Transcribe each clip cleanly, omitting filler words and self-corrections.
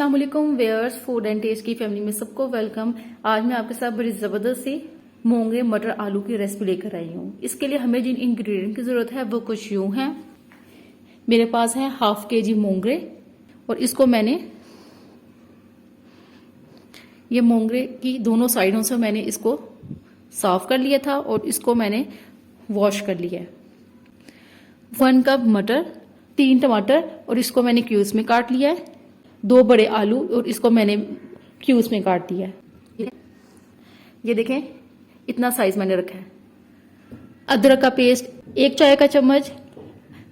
अस्सलाम वालेकुम viewers, food and test की फैमिली में सबको वेलकम। आज मैं आपके साथ बड़ी ज़बरदस्त सी मोंगरे मटर आलू की रेसिपी लेकर आई हूँ। इसके लिए हमें जिन इंग्रेडिएंट की ज़रूरत है वो कुछ यूँ है। मेरे पास है हाफ kg मोंगरे और इसको मैंने ये मोंगरे की दोनों साइडों से मैंने इसको साफ कर लिया था और इसको मैंने वॉश कर लिया है। 1 कप मटर, 3 टमाटर और इसको मैंने क्यूब्स में काट लिया है। 2 बड़े आलू और इसको मैंने क्यूब्स में काट दिया है। ये देखें इतना साइज मैंने रखा है। अदरक का पेस्ट 1 चाय का चम्मच,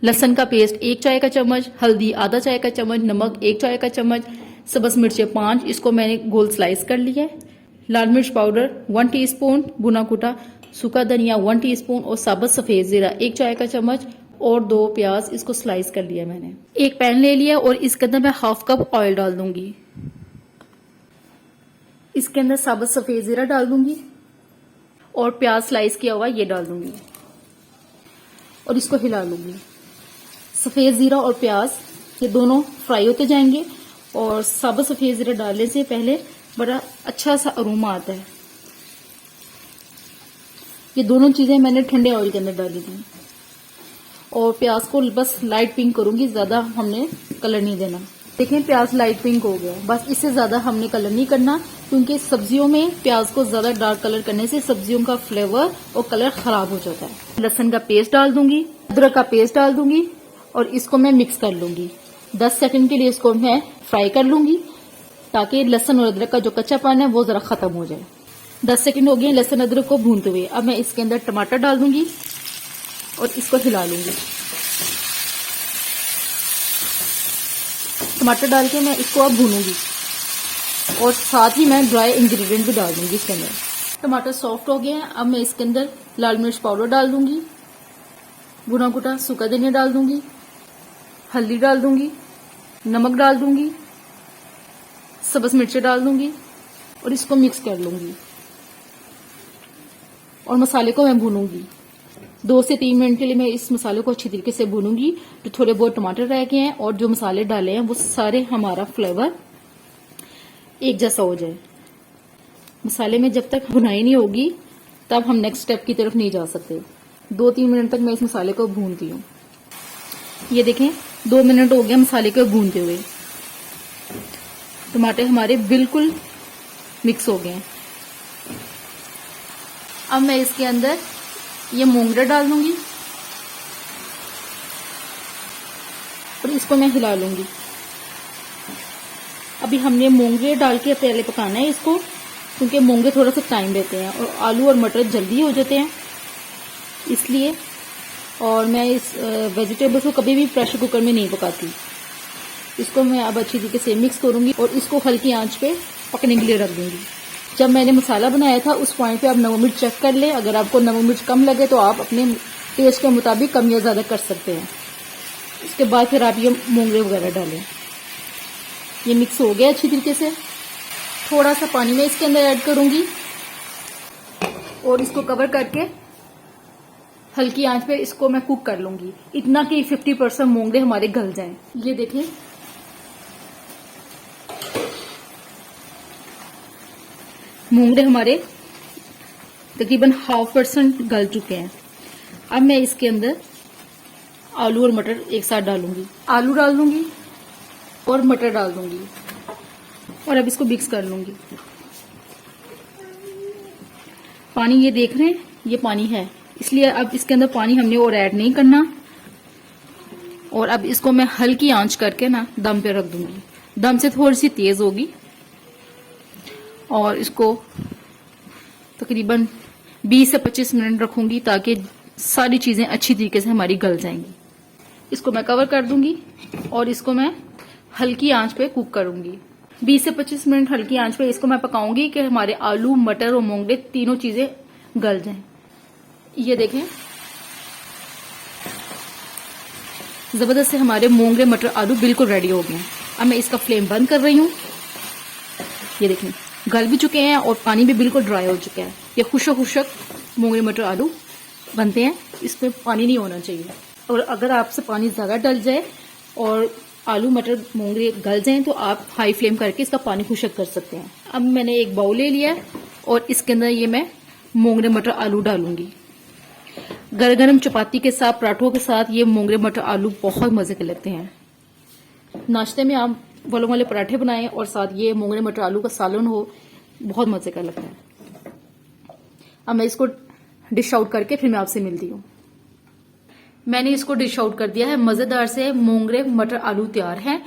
लहसुन का पेस्ट 1 चाय का चम्मच, हल्दी आधा चाय का चम्मच, नमक 1 चाय का चम्मच, सब्ज मिर्चें 5, इसको मैंने गोल स्लाइस कर लिया है। लाल मिर्च पाउडर 1 टीस्पून, भुना कुटा सूखा धनिया 1 टीस्पून और साबुत सफेद जीरा 1 चाय का चम्मच और 2 प्याज इसको स्लाइस कर लिया मैंने। एक पैन ले लिया और इसके अंदर मैं हाफ कप ऑयल डाल दूंगी। इसके अंदर साबुत सफेद जीरा डाल दूंगी और प्याज स्लाइस किया हुआ ये डाल दूंगी और इसको हिला लूंगी। सफेद जीरा और प्याज ये दोनों फ्राई होते जाएंगे और साबुत सफेद जीरा डालने से पहले बड़ा अच्छा सा अरोमा आता है। ये दोनों चीजें मैंने ठंडे ऑयल के अंदर डाली थी और प्याज को बस लाइट पिंक करूंगी, ज्यादा हमने कलर नहीं देना। देखें प्याज लाइट पिंक हो गया, बस इससे ज्यादा हमने कलर नहीं करना क्योंकि सब्जियों में प्याज को ज्यादा डार्क कलर करने से सब्जियों का फ्लेवर और कलर खराब हो जाता है। लहसुन का पेस्ट डाल दूंगी, अदरक का पेस्ट डाल दूंगी और इसको मैं मिक्स कर लूंगी। 10 सेकंड के लिए इसको मैं फ्राई कर लूंगी ताकि लहसुन और अदरक का जो कच्चापन है वो जरा खत्म हो जाए। 10 सेकंड हो गए लहसुन अदरक को भूनते हुए। अब मैं इसके अंदर टमाटर डाल दूंगी और इसको हिला लूंगी। टमाटर डाल के मैं इसको अब भूनूंगी और साथ ही मैं ड्राई इंग्रेडिएंट भी डाल दूंगी इसके अंदर। टमाटर सॉफ्ट हो गए हैं। अब मैं इसके अंदर लाल मिर्च पाउडर डाल दूंगी, भुना कुटा सूखा धनिया डाल दूंगी, हल्दी डाल दूंगी, नमक डाल दूंगी, सब्ज मिर्चें डाल दूंगी और इसको मिक्स कर लूंगी और मसाले को मैं भूनूंगी। 2 से 3 मिनट के लिए मैं इस मसाले को अच्छी तरीके से भूनूंगी। जो थोड़े बहुत टमाटर रह गए हैं और जो मसाले डाले हैं वो सारे हमारा फ्लेवर एक जैसा हो जाए। मसाले में जब तक भुनाई नहीं होगी तब हम नेक्स्ट स्टेप की तरफ नहीं जा सकते। 2-3 मिनट तक मैं इस मसाले को भूनती हूँ। ये देखें 2 मिनट हो गया मसाले को भूनते हुए। टमाटर हमारे बिल्कुल मिक्स हो गए हैं। अब मैं इसके अंदर ये मोंगरा डाल दूंगी और इसको मैं हिला लूंगी। अभी हमने मोंगरे डाल के पहले पकाना है इसको क्योंकि मोंगरे थोड़ा सा टाइम लेते हैं और आलू और मटर जल्दी हो जाते हैं इसलिए। और मैं इस वेजिटेबल्स को कभी भी प्रेशर कुकर में नहीं पकाती। इसको मैं अब अच्छी तरीके से मिक्स करूंगी और इसको हल्की आंच पे पकने के लिए रख दूंगी। जब मैंने मसाला बनाया था उस पॉइंट पे आप नमक मिर्च चेक कर लें। अगर आपको नमक मिर्च कम लगे तो आप अपने टेस्ट के मुताबिक कम या ज्यादा कर सकते हैं। इसके बाद फिर आप ये मोंगरे वगैरह डालें। ये मिक्स हो गया अच्छी तरीके से। थोड़ा सा पानी मैं इसके अंदर ऐड करूंगी और इसको कवर करके हल्की आंच पे इसको मैं कुक कर लूंगी, इतना कि 50% मोंगरे हमारे गल जाएं। ये देखें मोंगरे हमारे तकरीबन 50% गल चुके हैं। अब मैं इसके अंदर आलू और मटर एक साथ डालूंगी। आलू डाल दूंगी और मटर डाल दूंगी और अब इसको मिक्स कर लूंगी। पानी ये देख रहे हैं ये पानी है, इसलिए अब इसके अंदर पानी हमने और ऐड नहीं करना। और अब इसको मैं हल्की आंच करके ना दम पे रख दूंगी। दम से थोड़ी सी तेज होगी और इसको तकरीबन 20 से 25 मिनट रखूंगी ताकि सारी चीजें अच्छी तरीके से हमारी गल जाएंगी। इसको मैं कवर कर दूंगी और इसको मैं हल्की आंच पे कुक करूंगी। 20 से 25 मिनट हल्की आंच पे इसको मैं पकाऊंगी कि हमारे आलू मटर और मोंगरे तीनों चीजें गल जाएं। ये देखें जबरदस्त से हमारे मोंगरे मटर आलू बिल्कुल रेडी हो गए हैं। अब मैं इसका फ्लेम बंद कर रही हूँ। ये देखें गल भी चुके हैं और पानी भी बिल्कुल ड्राई हो चुका है। ये खुशक खुशक मोंगरे मटर आलू बनते हैं, इसमें पानी नहीं होना चाहिए। और अगर आपसे पानी ज्यादा डल जाए और आलू मटर मोंगरे गल जाएं तो आप हाई फ्लेम करके इसका पानी खुशक कर सकते हैं। अब मैंने एक बाउल ले लिया है और इसके अंदर ये मैं मोंगरे मटर आलू डालूंगी। गरम गरम चपाती के साथ, पराठों के साथ ये मोंगरे मटर आलू बहुत मजे के लगते हैं। नाश्ते में आप वलों वाले पराठे बनाएं और साथ ये मोंगरे मटर आलू का सालन हो, बहुत मजे का लगता है। अब मैं इसको डिश आउट करके फिर मैं आपसे मिलती हूँ। मैंने इसको डिश आउट कर दिया है। मजेदार से मोंगरे मटर आलू तैयार हैं।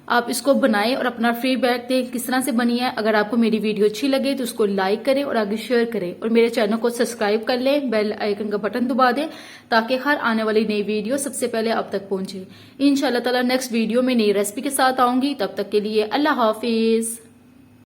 आप इसको बनाएं और अपना फीडबैक दें किस तरह से बनी है। अगर आपको मेरी वीडियो अच्छी लगे तो उसको लाइक करें और आगे शेयर करें और मेरे चैनल को सब्सक्राइब कर लें, बेल आइकन का बटन दबा दें ताकि हर आने वाली नई वीडियो सबसे पहले आप तक पहुंचे। इंशाल्लाह ताला नेक्स्ट वीडियो में नई रेसिपी के साथ आऊंगी। तब तक के लिए अल्लाह हाफिज।